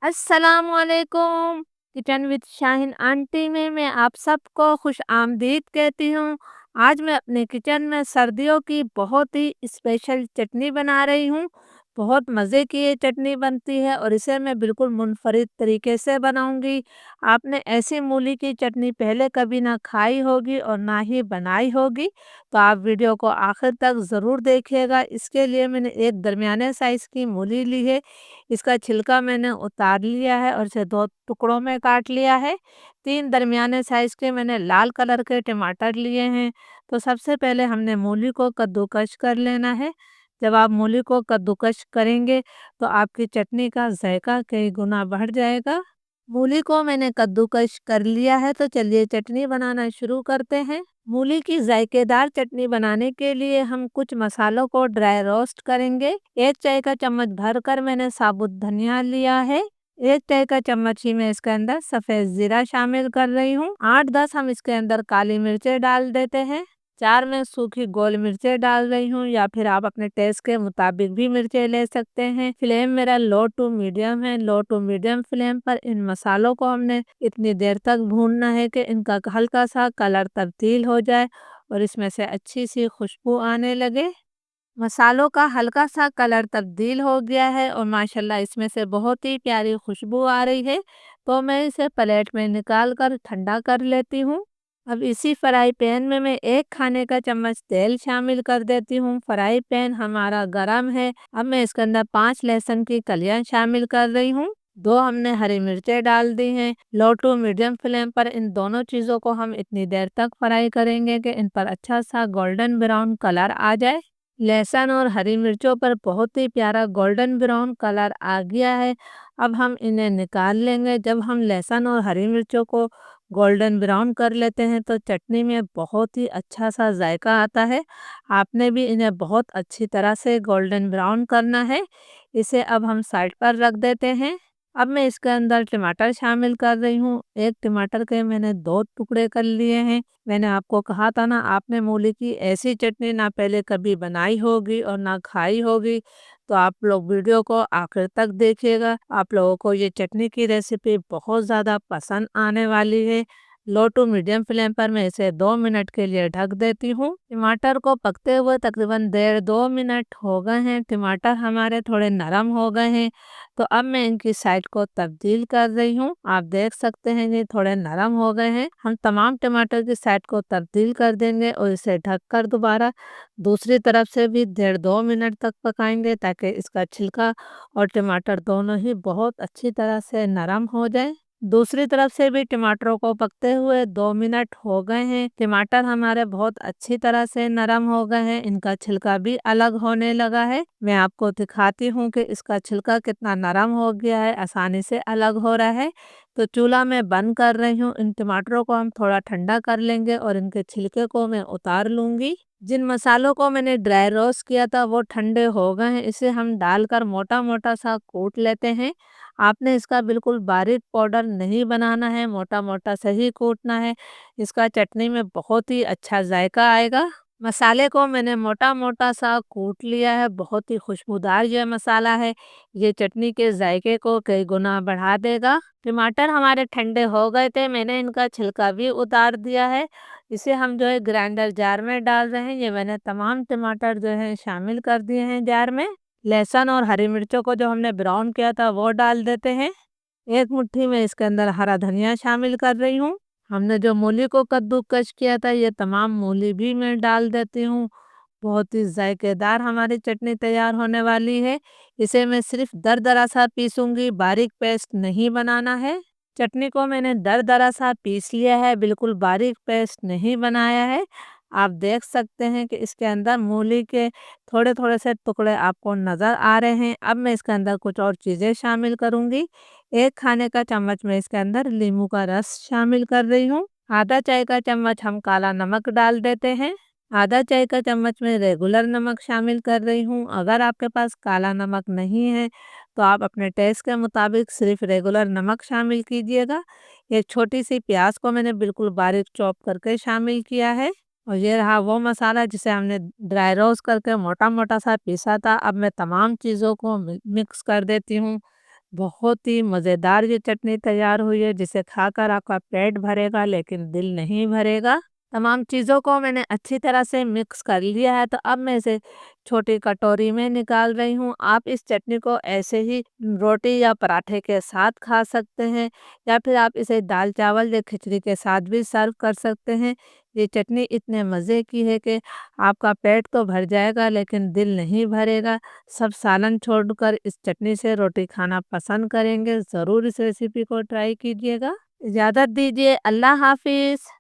अस्सलामुअलैकुम। Kitchen with Shaheen aunty में मैं आप सबको खुश आमदीद कहती हूँ। आज मैं अपने किचन में सर्दियों की बहुत ही स्पेशल चटनी बना रही हूँ। बहुत मज़े की ये चटनी बनती है और इसे मैं बिल्कुल मुनफरिद तरीके से बनाऊंगी। आपने ऐसी मूली की चटनी पहले कभी ना खाई होगी और ना ही बनाई होगी। तो आप वीडियो को आखिर तक ज़रूर देखिएगा। इसके लिए मैंने एक दरमियाने साइज़ की मूली ली है। इसका छिलका मैंने उतार लिया है और इसे 2 टुकड़ों में काट लिया है। 3 दरमियाने साइज़ के मैंने लाल कलर के टमाटर लिए हैं। तो सबसे पहले हमने मूली को कद्दूकस कर लेना है। जब आप मूली को कद्दूकस करेंगे तो आपकी चटनी का ज़ायका कई गुना बढ़ जाएगा। मूली को मैंने कद्दूकस कर लिया है, तो चलिए चटनी बनाना शुरू करते हैं। मूली की जायकेदार चटनी बनाने के लिए हम कुछ मसालों को ड्राई रोस्ट करेंगे। 1 चाय का चम्मच भरकर मैंने साबुत धनिया लिया है। 1 चाय का चम्मच ही मैं इसके अंदर सफ़ेद ज़ीरा शामिल कर रही हूँ। 8-10 हम इसके अंदर काली मिर्चें डाल देते हैं। 4 मैं सूखी गोल मिर्चें डाल रही हूँ, या फिर आप अपने टेस्ट के मुताबिक भी मिर्चें ले सकते हैं। फ्लेम मेरा लो टू मीडियम है। लो टू मीडियम फ्लेम पर इन मसालों को हमने इतनी देर तक भूनना है कि इनका हल्का सा कलर तब्दील हो जाए और इसमें से अच्छी सी खुशबू आने लगे। मसालों का हल्का सा कलर तब्दील हो गया है और माशाल्लाह इसमें से बहुत ही प्यारी खुशबू आ रही है। तो मैं इसे प्लेट में निकाल कर ठंडा कर लेती हूँ। अब इसी फ्राई पैन में मैं 1 खाने का चम्मच तेल शामिल कर देती हूँ। फ्राई पैन हमारा गरम है। अब मैं इसके अंदर 5 लहसुन की कलियां शामिल कर रही हूँ। 2 हमने हरी मिर्चें डाल दी हैं। लो टू मीडियम फ्लेम पर इन दोनों चीज़ों को हम इतनी देर तक फ्राई करेंगे कि इन पर अच्छा सा गोल्डन ब्राउन कलर आ जाए। लहसुन और हरी मिर्चों पर बहुत ही प्यारा गोल्डन ब्राउन कलर आ गया है। अब हम इन्हें निकाल लेंगे। जब हम लहसुन और हरी मिर्चों को गोल्डन ब्राउन कर लेते हैं तो चटनी में बहुत ही अच्छा सा जायका आता है। आपने भी इन्हें बहुत अच्छी तरह से गोल्डन ब्राउन करना है। इसे अब हम साइड पर रख देते हैं। अब मैं इसके अंदर टमाटर शामिल कर रही हूँ। 1 टमाटर के मैंने 2 टुकड़े कर लिए हैं। मैंने आपको कहा था ना, आपने मूली की ऐसी चटनी ना पहले कभी बनाई होगी और ना खाई होगी। तो आप लोग वीडियो को आखिर तक देखिएगा। आप लोगों को ये चटनी की रेसिपी बहुत ज़्यादा पसंद आने वाली है। लो टू मीडियम फ्लेम पर मैं इसे 2 मिनट के लिए ढक देती हूँ। टमाटर को पकते हुए तकरीबन 1.5-2 मिनट हो गए हैं। टमाटर हमारे थोड़े नरम हो गए हैं। तो अब मैं इनकी साइड को तब्दील कर रही हूँ। आप देख सकते हैं ये थोड़े नरम हो गए हैं। हम तमाम टमाटर की साइड को तब्दील कर देंगे और इसे ढककर दोबारा दूसरी तरफ से भी 1.5-2 मिनट तक पकाएंगे, ताकि इसका छिलका और टमाटर दोनों ही बहुत अच्छी तरह से नरम हो जाए। दूसरी तरफ से भी टमाटरों को पकते हुए 2 मिनट हो गए हैं। टमाटर हमारे बहुत अच्छी तरह से नरम हो गए हैं। इनका छिलका भी अलग होने लगा है। मैं आपको दिखाती हूँ कि इसका छिलका कितना नरम हो गया है, आसानी से अलग हो रहा है। तो चूल्हा मैं बंद कर रही हूँ। इन टमाटरों को हम थोड़ा ठंडा कर लेंगे और इनके छिलके को मैं उतार लूँगी। जिन मसालों को मैंने ड्राई रोस्ट किया था वो ठंडे हो गए हैं। इसे हम डालकर मोटा मोटा सा कूट लेते हैं। आपने इसका बिल्कुल बारीक पाउडर नहीं बनाना है, मोटा मोटा सही कूटना है। इसका चटनी में बहुत ही अच्छा जायका आएगा। मसाले को मैंने मोटा मोटा सा कूट लिया है। बहुत ही खुशबूदार ये मसाला है। ये चटनी के जायके को कई गुना बढ़ा देगा। टमाटर हमारे ठंडे हो गए थे। मैंने इनका छिलका भी उतार दिया है। इसे हम जो है ग्राइंडर जार में डाल रहे हैं। ये मैंने तमाम टमाटर जो है शामिल कर दिए हैं जार में। लहसुन और हरी मिर्चों को जो हमने ब्राउन किया था वो डाल देते हैं। 1 मुट्ठी में इसके अंदर हरा धनिया शामिल कर रही हूँ। हमने जो मूली को कद्दूकस किया था ये तमाम मूली भी मैं डाल देती हूँ। बहुत ही जायकेदार हमारी चटनी तैयार होने वाली है। इसे मैं सिर्फ दरदरा सा पीसूंगी, बारीक पेस्ट नहीं बनाना है। चटनी को मैंने दरदरा सा पीस लिया है, बिल्कुल बारीक पेस्ट नहीं बनाया है। आप देख सकते हैं कि इसके अंदर मूली के थोड़े थोड़े से टुकड़े आपको नज़र आ रहे हैं। अब मैं इसके अंदर कुछ और चीज़ें शामिल करूँगी। 1 खाने का चम्मच मैं इसके अंदर नींबू का रस शामिल कर रही हूँ। आधा चाय का चम्मच हम काला नमक डाल देते हैं। आधा चाय का चम्मच में रेगुलर नमक शामिल कर रही हूँ। अगर आपके पास काला नमक नहीं है तो आप अपने टेस्ट के मुताबिक सिर्फ रेगुलर नमक शामिल कीजिएगा। एक छोटी सी प्याज को मैंने बिल्कुल बारीक चॉप करके शामिल किया है। और ये रहा वो मसाला जिसे हमने ड्राई रोस्ट करके मोटा मोटा सा पीसा था। अब मैं तमाम चीज़ों को मिक्स कर देती हूँ। बहुत ही मज़ेदार ये चटनी तैयार हुई है, जिसे खाकर आपका पेट भरेगा लेकिन दिल नहीं भरेगा। तमाम चीज़ों को मैंने अच्छी तरह से मिक्स कर लिया है, तो अब मैं इसे छोटी कटोरी में निकाल रही हूँ। आप इस चटनी को ऐसे ही रोटी या पराठे के साथ खा सकते हैं, या फिर आप इसे दाल चावल या खिचड़ी के साथ भी सर्व कर सकते हैं। ये चटनी इतने मज़े की है कि आपका पेट तो भर जाएगा लेकिन दिल नहीं भरेगा। सब सालन छोड़कर इस चटनी से रोटी खाना पसंद करेंगे। ज़रूर इस रेसिपी को ट्राई कीजिएगा। इजाज़त दीजिए, अल्लाह हाफ़िज़।